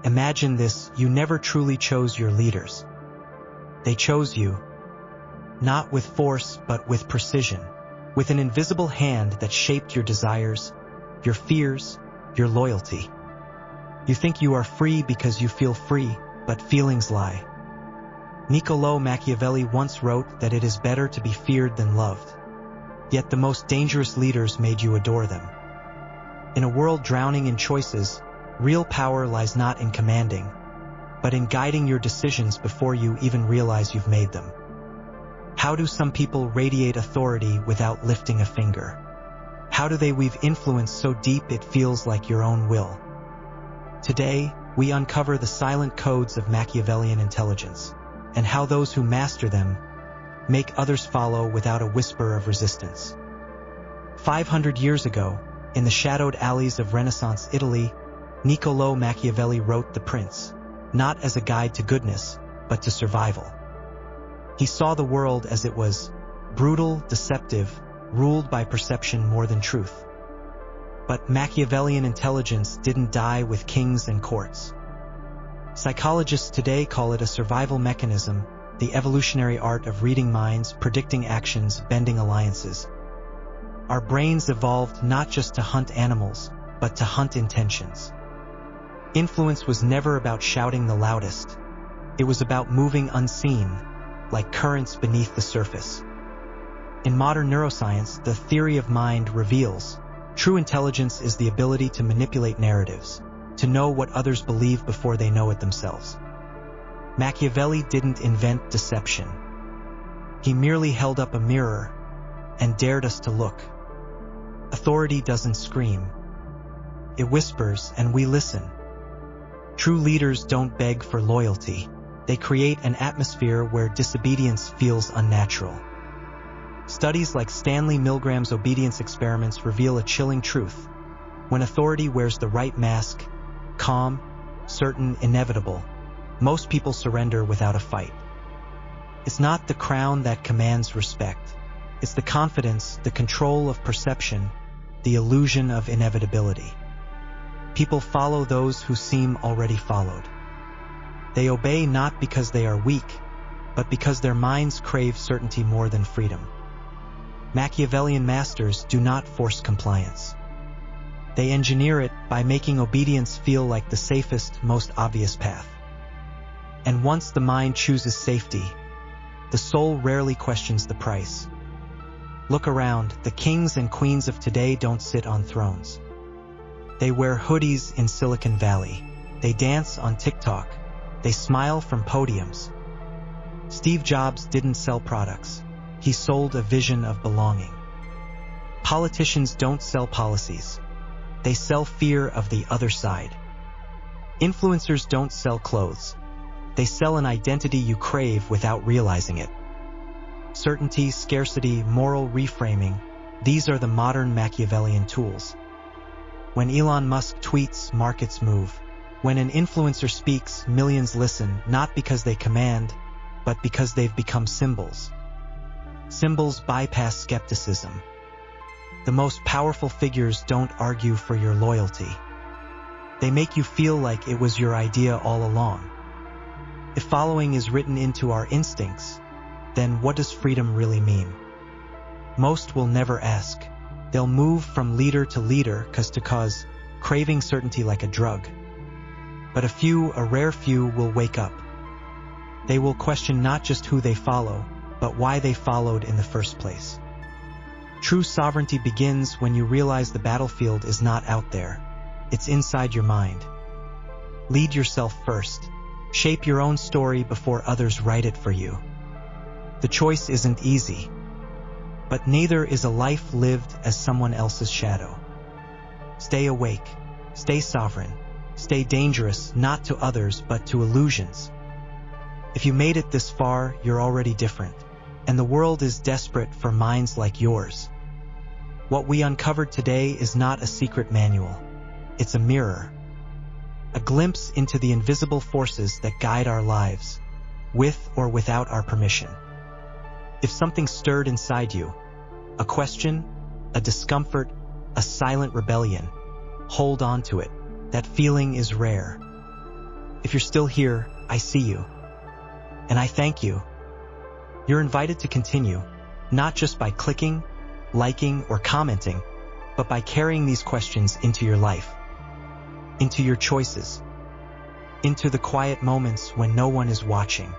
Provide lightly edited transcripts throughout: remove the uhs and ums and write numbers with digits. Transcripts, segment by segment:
Imagine this: you never truly chose your leaders. They chose you, not with force but with precision, with an invisible hand that shaped your desires, your fears, your loyalty. You think you are free because you feel free, but feelings lie. Niccolò Machiavelli once wrote that it is better to be feared than loved. Yet the most dangerous leaders made you adore them. In a world drowning in choices, real power lies not in commanding, but in guiding your decisions before you even realize you've made them. How do some people radiate authority without lifting a finger? How do they weave influence so deep it feels like your own will? Today, we uncover the silent codes of Machiavellian intelligence, and how those who master them make others follow without a whisper of resistance. 500 years ago, in the shadowed alleys of Renaissance Italy, Niccolò Machiavelli wrote The Prince, not as a guide to goodness, but to survival. He saw the world as it was, brutal, deceptive, ruled by perception more than truth. But Machiavellian intelligence didn't die with kings and courts. Psychologists today call it a survival mechanism, the evolutionary art of reading minds, predicting actions, bending alliances. Our brains evolved not just to hunt animals, but to hunt intentions. Influence was never about shouting the loudest. It was about moving unseen, like currents beneath the surface. In modern neuroscience, the theory of mind reveals true intelligence is the ability to manipulate narratives, to know what others believe before they know it themselves. Machiavelli didn't invent deception. He merely held up a mirror and dared us to look. Authority doesn't scream. It whispers, and we listen. True leaders don't beg for loyalty. They create an atmosphere where disobedience feels unnatural. Studies like Stanley Milgram's obedience experiments reveal a chilling truth. When authority wears the right mask, calm, certain, inevitable, most people surrender without a fight. It's not the crown that commands respect. It's the confidence, the control of perception, the illusion of inevitability. People follow those who seem already followed. They obey not because they are weak, but because their minds crave certainty more than freedom. Machiavellian masters do not force compliance. They engineer it by making obedience feel like the safest, most obvious path. And once the mind chooses safety, the soul rarely questions the price. Look around, the kings and queens of today don't sit on thrones. They wear hoodies in Silicon Valley. They dance on TikTok. They smile from podiums. Steve Jobs didn't sell products. He sold a vision of belonging. Politicians don't sell policies. They sell fear of the other side. Influencers don't sell clothes. They sell an identity you crave without realizing it. Certainty, scarcity, moral reframing, these are the modern Machiavellian tools. When Elon Musk tweets, markets move. When an influencer speaks, millions listen, not because they command, but because they've become symbols. Symbols bypass skepticism. The most powerful figures don't argue for your loyalty. They make you feel like it was your idea all along. If following is written into our instincts, then what does freedom really mean? Most will never ask. They'll move from leader to leader to cause, craving certainty like a drug. But a rare few, will wake up. They will question not just who they follow, but why they followed in the first place. True sovereignty begins when you realize the battlefield is not out there. It's inside your mind. Lead yourself first. Shape your own story before others write it for you. The choice isn't easy, but neither is a life lived as someone else's shadow. Stay awake, stay sovereign, stay dangerous, not to others but to illusions. If you made it this far, you're already different, and the world is desperate for minds like yours. What we uncovered today is not a secret manual. It's a mirror. A glimpse into the invisible forces that guide our lives, with or without our permission. If something stirred inside you, a question, a discomfort, a silent rebellion, hold on to it. That feeling is rare. If you're still here, I see you. And I thank you. You're invited to continue, not just by clicking, liking, or commenting, but by carrying these questions into your life, into your choices, into the quiet moments when no one is watching.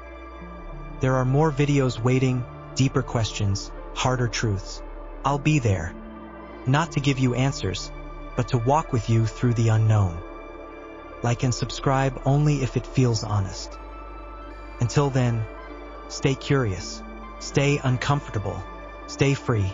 There are more videos waiting, deeper questions, harder truths. I'll be there, not to give you answers, but to walk with you through the unknown. Like and subscribe only if it feels honest. Until then, stay curious, stay uncomfortable, stay free.